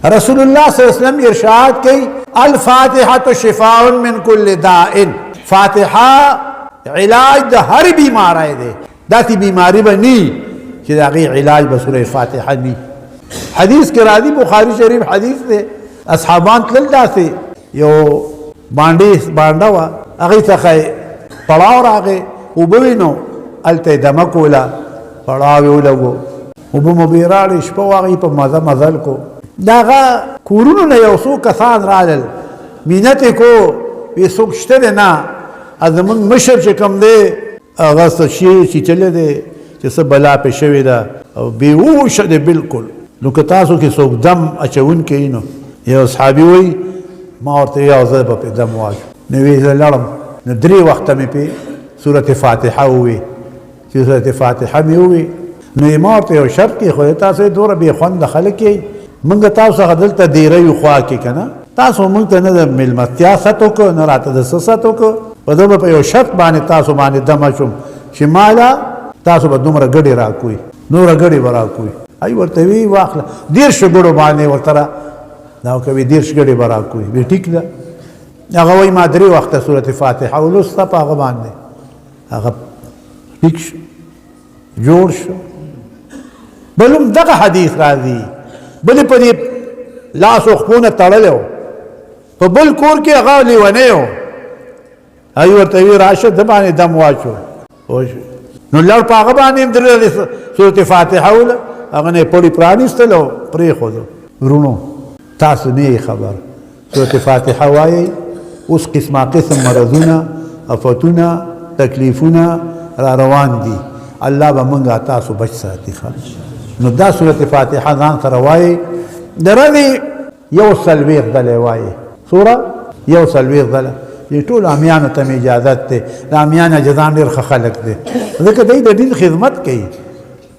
رسول الله صلی اللہ علیہ وسلم ارشاد کی الفاتحة شفاء من کل داء، فاتحہ علاج دا ہر بیماری دے، داتی بیماری با نی کہ داغی علاج بسورہ فاتحہ نی. حدیث کے راضی بخاری شریف حدیث دے اصحابان تلل دا سے یو بانڈا وا اغی تخی پڑاو راغے اوبوینو التے دمکولا پڑاویو لگو اوبو مبیرال شپو آغی پا مزل کو داغا کورونو نا یو سو کسان رالل مینت کو وی سوکشتے دے نا از من مشر چکم دے اغاست چی چلے دے چیسا بلا پی شوی دا بیوش دے بالکل نو کتاسو کی سوک دم اچون کے اینو یو صحابی ہوئی ما ورته یو ځای به پې دم واچو نو وی زه لړم نو درې وخته مې پې سورت فاتحه ووی چې سورت فاتحه مې ووی نو ما ورته یو شرط کېښود تاسو دومره بې خونده خلک یئ موږ تاسو څخه دلته ډېری خوا کې که نه تاسو موږ ته نه د مېلمستیا ست وکړو نه راته د څه ست وکړو په ده به په یو شرط باندې تاسو باندې دم اچوم چې ماله تاسو به دومره ګډې راکوئ نوره ګډې به راکوئ ای ورته وی واخله 10 ګړو باندې ورته دا کوي 10 ګړې به راکوئ بیا ټیک ده هغه وایي ما 3 وخته سورت فاتحه ولوسته په هغه باندې هغه ټیک شو جوړ شو. بل هم دغه حدیث راځي بل په دې لاس او خپونه تړلی و په بل کور کې هغه لیونی و هغې ورته وي راشه ده باندې دم واچو نو لړ په هغه باندې هم درېدلې سورت فاتحه وله هغه نه یې پړي پرانیستل او پرېښودو. ورونو تاسو نه خبر سورت فاتحه وایي اوس قسمه قسم مرضونه آفتونه تکلیفونه را روان دي الله به موږ تاسو بچ ساتي. نو دا سورت فاتحه ځان سره وایي د ورځې 140 ځلې وایي سوره 140 ځله دې ټولو امیانو ته مې اجازت دی د امیان اجزان ډېر ښه خلک دی ځکه دی د دین خدمت کوي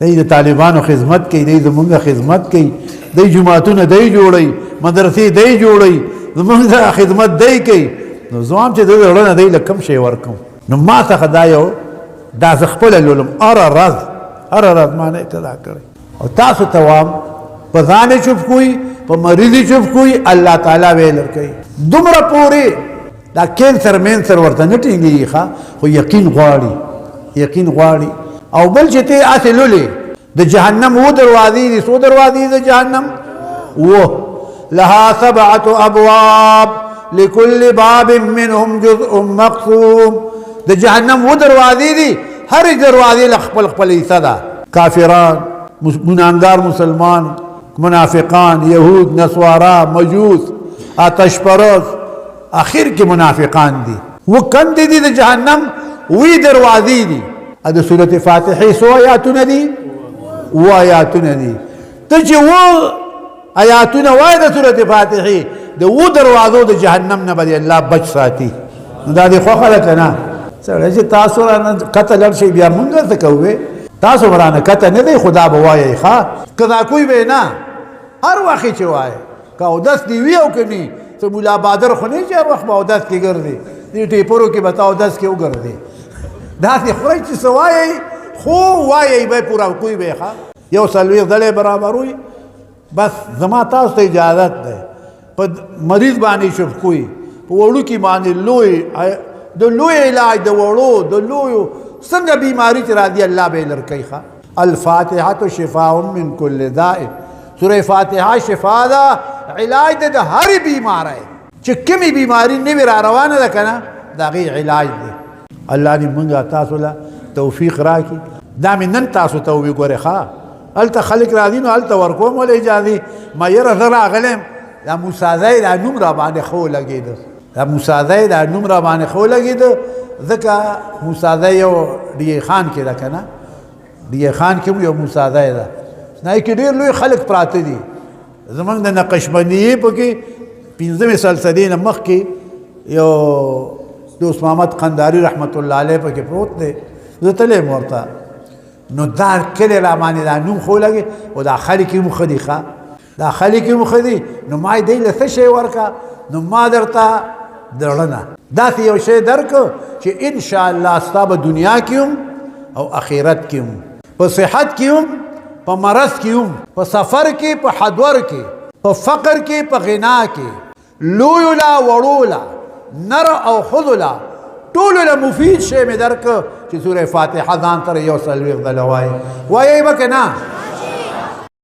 دی د طالبانو خدمت کوي دی زمونږ خدمت کوي دی جماعتونه دی جوړوي مدرسې دی جوړوي زمونږ د خدمت دی کوي نو زه هم چې د زړه نه دی له کوم شی ورکوم نو ما څخه دا یو دا زه خپله لولم هره ورځ ما نه ابتدا کړی او تاسو ته وایم په ځان یې چوپ کوئ په مریض یې چوپ کوئ الله تعالی به یې لرکوي دومره پورې دا کینسر مینسر ورته نه ټینګېږي ښه خو یقین غواړي او بل چې ته هسې لولې د جهنم 7 دروازې دي څو دروازې د جهنم 7 لها 7 ابواب لكل باب منهم جزء مقسوم د جهنم 7 دروازې دي هر دروازې له خپل حصه ده کافران ګناهګار مسلمان منافقان یهود نصوارا مجوس آتش پرست آخر کې منافقان دي وکندې دي د جهنم وی دروازې دي د سورت فاتحه سو آیاتونه دي و آیاتونه دي ته چې و آیاتونه وای د سورت فاتحه د و دروازو د جهنم نه به الله بچ ساتي. دا دې خو خلک نه سره چې تاسو رانه کته لړ شي بیا مونږ څه کوو تاسو ورانه کته نه دی خدا به وایي ښه کدا کوئی به نه هر وخت چې وایي که اودس دی وی او که نه ته مولا بادر خو نه چې هر وخت به اودس کې ګرځي دې ټیپرو کې به ته اودس کې وګرځي داسې خورئ چې څه وایئ خو وایئ به پوره کوئ به ښه 140 ځلې برابر وي بس زما تاسو ته اجازت دی په مریض باندې شف کوئ په وړوکي باندې لوی د لوی علاج د وړو د لویو څنګه بیماری چې راځي الله به یې لرکوي ښه. الفاتحة شفاء من کل داء سورہ فاتحه شفا ده علاج ده د هر بیماری چې کومې بیماری نوې را روانه ده که نه د هغې علاج دی. الله دې موږ تاسو له توفیق راکړي. دا مې نن تاسو ته وګورئ ښه هلته خلک راځي نو هلته ورکوم ولې اجازې ما یره زه راغلی یم دا موسیٰ دا نوم را باندې ښه ولګېده دا موسیٰ دا نوم را باندې ښه ولګېده ځکه موسیٰ یو ډی خان کې ده که نه ډی خان کې یو موسیٰ ده نه کې ډېر لوی خلک پراته دي زمونږ د نقشبندي پکې 15 سلسلې نه مخکې یو دوست محمد قنداری رحمت الله علیه پکې پروت دی زه تللی یم ورته نو دا کلی را باندې دا نوم خو لګې او دا خلک یې مخه دي ښه دا خلک یې مخه دي نو ما یې دی له څه شی ورکه نو ما درته درړه نه داسې یو شی درکړو چې انشاءالله ستا به دنیا کې هم او آخرت کې هم په صحت کې هم په مرض کې هم په سفر کې په حضور کې په فقر کې په غنا کې لوی لا وړو لا نر او ښځو لا ټولو له مفید شی مې درکړه چې سورې فاتحه ځان سره یو څلوېښت ځله وایي وایي به که نه